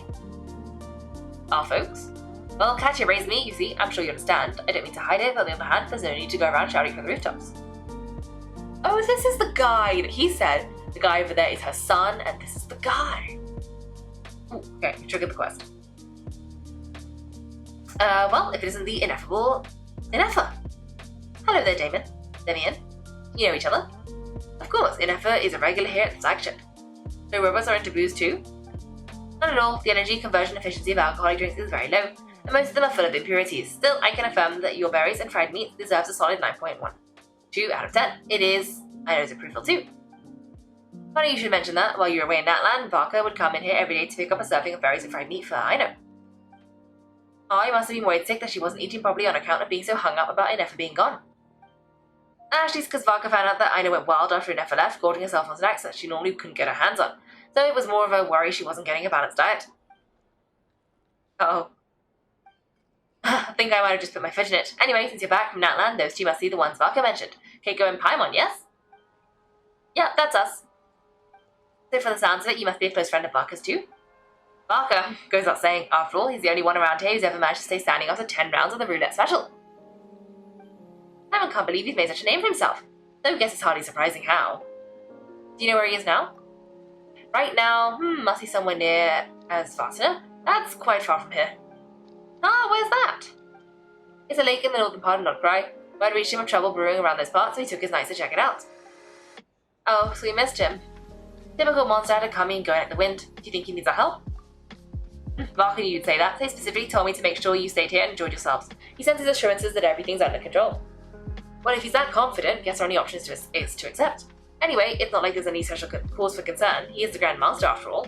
Our folks? Well, catch your raised meat, you see. I'm sure you understand. I don't mean to hide it, but on the other hand, there's no need to go around shouting from the rooftops. Oh, this is the guy that he said. The guy over there is her son, and this is the guy. Ooh, okay, we triggered the quest. Well, if it isn't the ineffable Ineffa. Hello there, Demian. You know each other? Of course, Ineffa is a regular here at the Flagship. So robots are into booze too? Not at all. The energy conversion efficiency of alcoholic drinks is very low, and most of them are full of impurities. Still, I can affirm that your berries and fried meat deserves a solid 9.1. 2 out of 10. It is Ino's approval too. Funny you should mention that. While you were away in Natland, Varka would come in here every day to pick up a serving of berries and fried meat for Ino. Oh, you must have been worried sick that she wasn't eating properly on account of being so hung up about Ineffa being gone. Actually, it's because Varka found out that Ino went wild after Ineffa left, gorging herself on snacks that she normally couldn't get her hands on. So it was more of a worry she wasn't getting a balanced diet. Uh-oh. I think I might have just put my foot in it. Anyway, since you're back from Natland, those two must be the ones Varka mentioned. Kaiko and Paimon, yes? Yeah, that's us. So from the sounds of it, you must be a close friend of Varka's too? Varka, goes without saying. After all, he's the only one around here who's ever managed to stay standing after 10 rounds of the roulette special. I can't believe he's made such a name for himself. Though I guess it's hardly surprising how. Do you know where he is now? Right now, must be somewhere near Asvatina. That's quite far from here. Ah, where's that? It's a lake in the northern part of Nod-Krai. Word reached him of trouble brewing around those parts, so he took his knights to check it out. Oh, so we missed him. Typical monster had coming and going like the wind. Do you think he needs our help? Varka knew you'd say that, so he specifically told me to make sure you stayed here and enjoyed yourselves. He sent his assurances that everything's under control. Well, if he's that confident, guess our only option is to accept. Anyway, it's not like there's any special cause for concern. He is the Grand Master after all.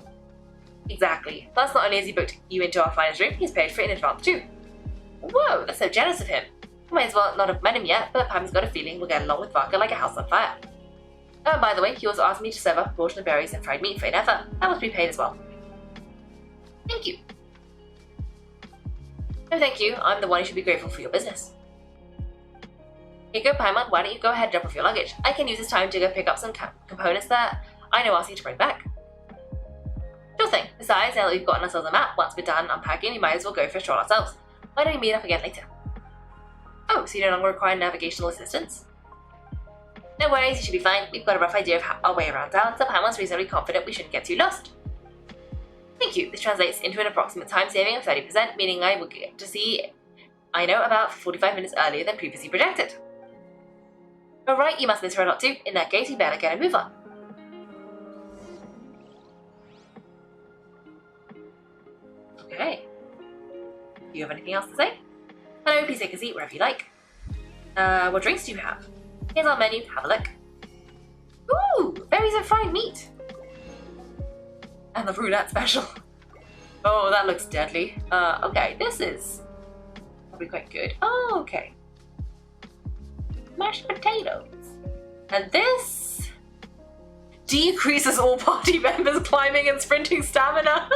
Exactly. Plus, not only has he booked you into our finest room, he's paid for it in advance too. Whoa, that's so generous of him. We might as well not have met him yet, but Pam's got a feeling we'll get along with Varka like a house on fire. Oh, by the way, he also asked me to serve up a portion of berries and fried meat for Ineffa. That must be paid as well. Thank you. No, thank you. I'm the one who should be grateful for your business. Kaiko, Paimon, why don't you go ahead and drop off your luggage? I can use this time to go pick up some components that I know I'll need to bring back. Sure thing. Besides, now that we've gotten ourselves a map, once we're done unpacking, we might as well go for a stroll ourselves. Why don't we meet up again later? Oh, so you no longer require navigational assistance? No worries, you should be fine. We've got a rough idea of our way around town, so Paimon's reasonably confident we shouldn't get too lost. Thank you. This translates into an approximate time saving of 30%, meaning I will get to see Aino about 45 minutes earlier than previously projected. Alright, you must miss her a lot too. In that case, we better get a move on. Okay. Do you have anything else to say? Hello, please take a seat wherever you like. What drinks do you have? Here's our menu, have a look. Ooh, berries and fried meat. And the roulette special. Oh, that looks deadly. Okay, this is probably quite good. Oh, okay. Mashed potatoes. And this decreases all party members' climbing and sprinting stamina.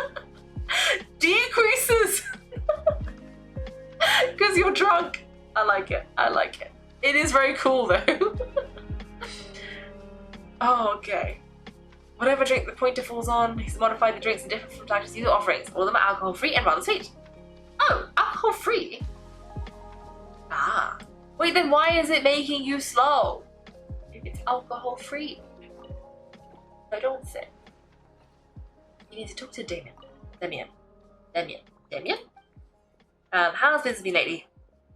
Decreases! Because you're drunk. I like it. I like it. It is very cool though. Oh, okay. Whatever drink the pointer falls on, he's modified the drinks in different from Flagship's usual offerings. All of them are alcohol-free and rather sweet. Oh, alcohol-free? Ah. Wait, then why is it making you slow? If it's alcohol-free. I don't say. You need to talk to Damien. Damien? How's business been lately?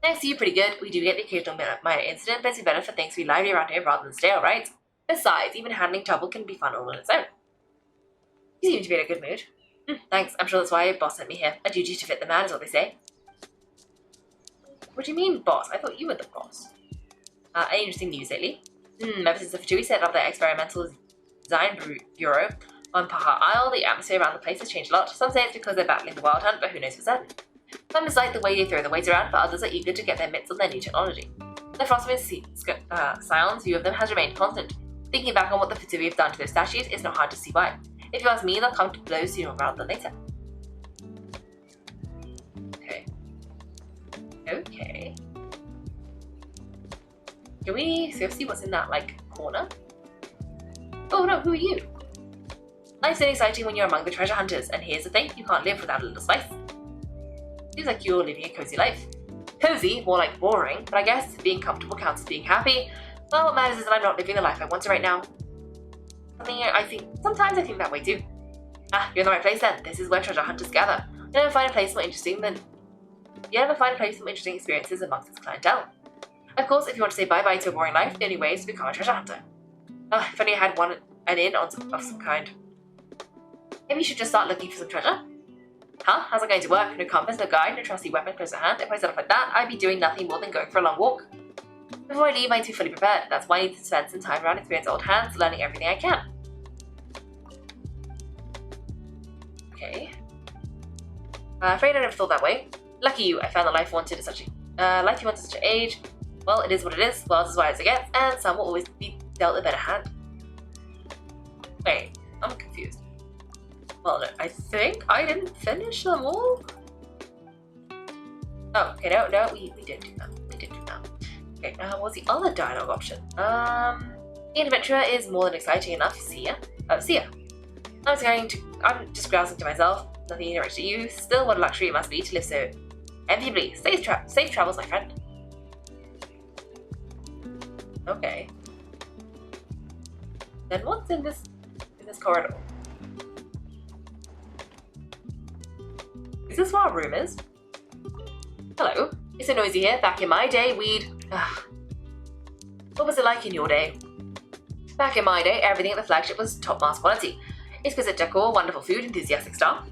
Thanks to you, pretty good. We do get the occasional minor incident, but it's better for things to be lively around here rather than stale, right? Besides, even handling trouble can be fun all on its own. You seem to be in a good mood. Thanks, I'm sure that's why your boss sent me here. A duty to fit the man is what they say. What do you mean, boss? I thought you were the boss. Any interesting news lately? Ever since the Fatui set up their experimental design bureau on Paha Isle, the atmosphere around the place has changed a lot. Some say it's because they're battling the wild hunt, but who knows for certain. Some dislike the way they throw the weight around, but others are eager to get their mitts on their new technology. The Frostman's Scion's view of them has remained constant. Thinking back on what the Fatui have done to those statues, it's not hard to see why. If you ask me, they'll come to blows sooner rather than later. Okay. Can we see what's in that, corner? Oh no, who are you? Life's so exciting when you're among the treasure hunters, and here's the thing, you can't live without a little spice. Seems like you're living a cozy life. Cozy? More like boring, but I guess being comfortable counts as being happy. Well, what matters is that I'm not living the life I want to right now. Sometimes I think that way too. You're in the right place then. This is where treasure hunters gather. You never find a place more interesting experiences amongst its clientele. Of course, if you want to say bye-bye to a boring life, the only way is to become a treasure hunter. If only I had an inn of some kind. Maybe you should just start looking for some treasure? Huh? How's it going to work? No compass, no guide, no trusty weapon close at hand. If I set off like that, I'd be doing nothing more than going for a long walk. Before I leave, I need to be fully prepared. That's why I need to spend some time around experienced old hands, learning everything I can. Okay. Afraid I never thought that way. Lucky you, I found the life you wanted at such an age. Well, it is what it is, well, as wise as it gets, and some will always be dealt a better hand. Wait, I'm confused. Well, no, I think I didn't finish them all. Oh, okay, no, we did do that. Okay, now what's the other dialogue option? Being an adventurer is more than exciting enough, see ya. I'm just grousing to myself, nothing directed at you. Still, what a luxury it must be to live so enviably. Safe travels, my friend. Okay. Then what's in this corridor? Is this where our room is? Hello. It's so noisy here. Back in my day, What was it like in your day? Back in my day, everything at the flagship was top-class quality. Exquisite decor, wonderful food, enthusiastic staff.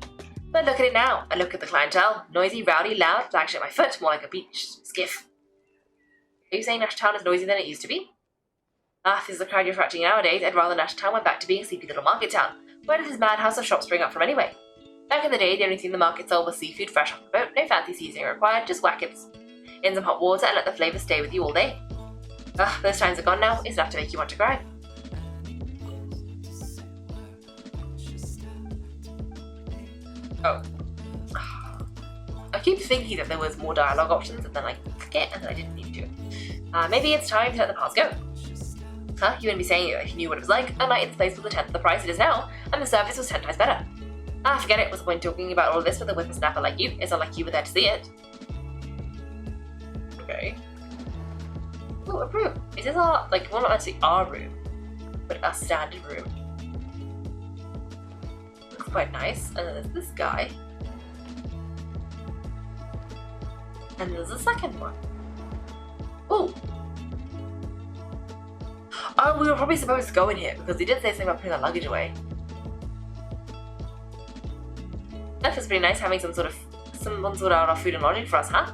But look at it now. I look at the clientele. Noisy, rowdy, loud, flagship at my foot, more like a beach skiff. Are you saying Nash Town is noisier than it used to be? If this is the crowd you're attracting nowadays, I'd rather Nash Town went back to being a sleepy little market town. Where did this madhouse of shops spring up from anyway? Back in the day, the only thing the market sold was seafood fresh off the boat, no fancy seasoning required, just wackets. In some hot water and let the flavour stay with you all day. Those times are gone now. It's enough to make you want to cry. Oh, keep thinking that there was more dialogue options and then I forget and I didn't need to. Maybe it's time to let the past go. Huh? You wouldn't be saying it if you knew what it was like. A night in this place was a tenth of the price it is now, and the service was 10 times better. Forget it. What's the point talking about all this with a whippersnapper like you? It's not like you were there to see it. Okay. Oh, a room. Is this our, like, well, not actually our room, but a standard room. Looks quite nice. And then there's this guy. And there's a second one. Oh! Oh, we were probably supposed to go in here because he did say something about putting our luggage away. That feels pretty nice having someone sort out our food and lodging for us, huh?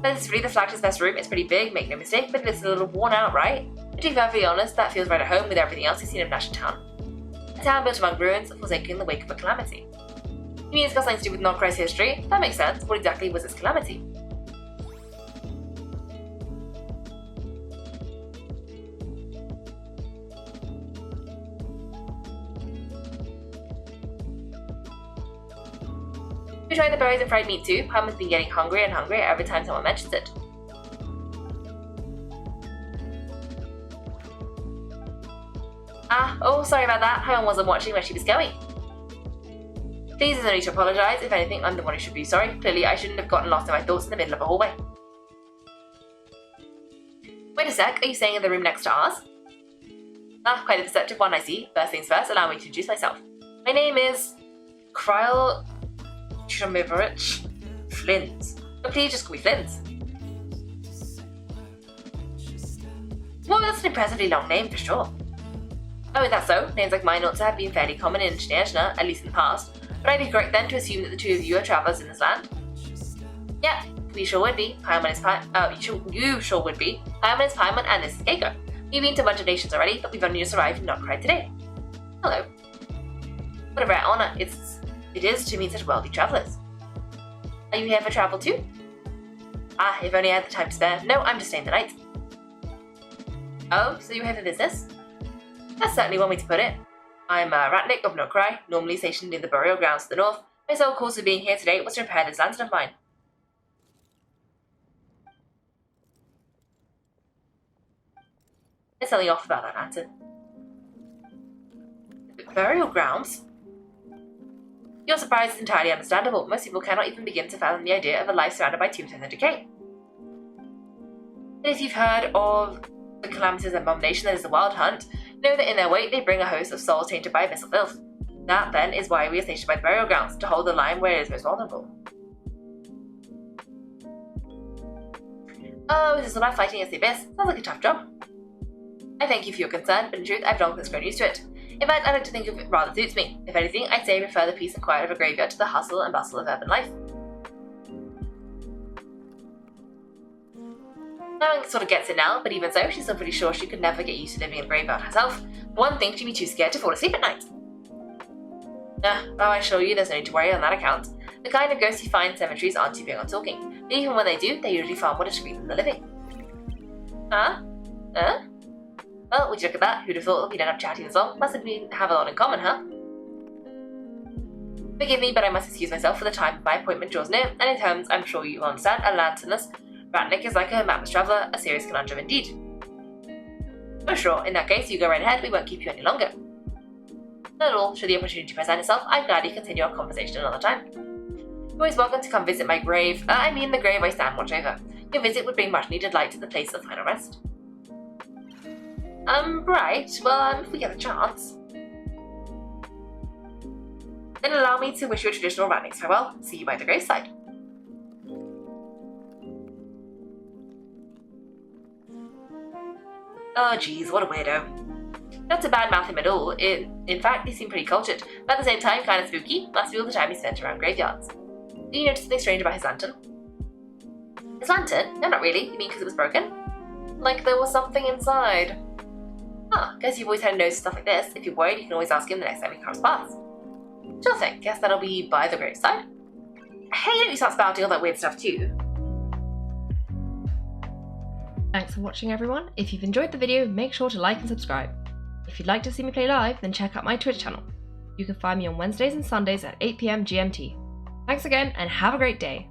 This is really the Flagship's best room. It's pretty big, make no mistake, but it's a little worn out, right? But to be perfectly honest, that feels right at home with everything else you've seen of Nash Town. A town built among ruins, forsaken in the wake of a calamity. You mean it's got something to do with Nod-Krai's history? That makes sense. What exactly was its calamity? We tried the berries and fried meat too. Paimon been getting hungrier and hungrier every time someone mentions it. Oh, sorry about that. Paimon wasn't watching where she was going. Please, there's no need to apologise. If anything, I'm the one who should be sorry. Clearly, I shouldn't have gotten lost in my thoughts in the middle of a hallway. Wait a sec, are you staying in the room next to ours? Quite a deceptive one, I see. First things first, allow me to introduce myself. My name is Kryle Flins. But please just call me Flins. Well, that's an impressively long name for sure. Oh, is that so? Names like mine ought to have been fairly common in International, at least in the past. Would I be correct then to assume that the two of you are travellers in this land? Yeah, we sure would be. Paimon is you sure would be. Paimon is Paimon and this is Kaiko. We've been to a bunch of nations already, but we've only just arrived in Nod-Krai today. Hello. What a rare honour it is to meet such wealthy travellers. Are you here for travel too? If only I had the time to spare. No, I'm just staying the night. Oh, so you're here for business? That's certainly one way to put it. I'm Ratnik of Nod-Krai, normally stationed in the burial grounds to the north. My sole cause for being here today was to repair this lantern of mine. There's something off about that lantern. Burial grounds? Your surprise is entirely understandable. Most people cannot even begin to fathom the idea of a life surrounded by tombstones and decay. But if you've heard of the calamitous abomination that is the Wild Hunt, know that in their wake they bring a host of souls tainted by abyssal filth. That, then, is why we are stationed by the burial grounds, to hold the line where it is most vulnerable. Oh, this is what I'm fighting against the abyss. Sounds like a tough job. I thank you for your concern, but in truth, I've long since grown used to it. In fact, I like to think of it rather suits me. If anything, I'd say I prefer the peace and quiet of a graveyard to the hustle and bustle of urban life. Naomi sort of gets it now, but even so, she's still pretty sure she could never get used to living in a graveyard herself. For one thing, she'd be too scared to fall asleep at night. I assure you there's no need to worry on that account. The kind of ghosts you find in cemeteries aren't too big on talking, but even when they do, they're usually far more discreet than the living. Well, would you look at that? Who'd have thought we'd end up chatting this long? Must have have a lot in common, huh? Forgive me, but I must excuse myself for the time my appointment draws near, and in terms I'm sure you will understand, a lanternless Ratnik is like a mapless traveller, a serious conundrum indeed. Oh sure, in that case, you go right ahead, we won't keep you any longer. Not at all, should the opportunity present itself, I'd gladly continue our conversation another time. You're always welcome to come visit my grave, the grave I stand watch over. Your visit would bring much needed light to the place of final rest. Right, well, if we get a chance. Then allow me to wish you a traditional Ratnik's farewell. See you by the graveside. Oh geez, what a weirdo. Not to badmouth him at all, in fact, he seemed pretty cultured, but at the same time kind of spooky, must be all the time he spent around graveyards. Did you notice something strange about his lantern? His lantern? No, not really. You mean because it was broken? Like there was something inside. Guess you've always had a nose for stuff like this. If you're worried, you can always ask him the next time he cross paths. Sure thing, guess that'll be by the graveside. Hey, don't you start spouting all that weird stuff too. Thanks for watching everyone. If you've enjoyed the video, make sure to like and subscribe. If you'd like to see me play live, then check out my Twitch channel. You can find me on Wednesdays and Sundays at 8 PM GMT. Thanks again and have a great day.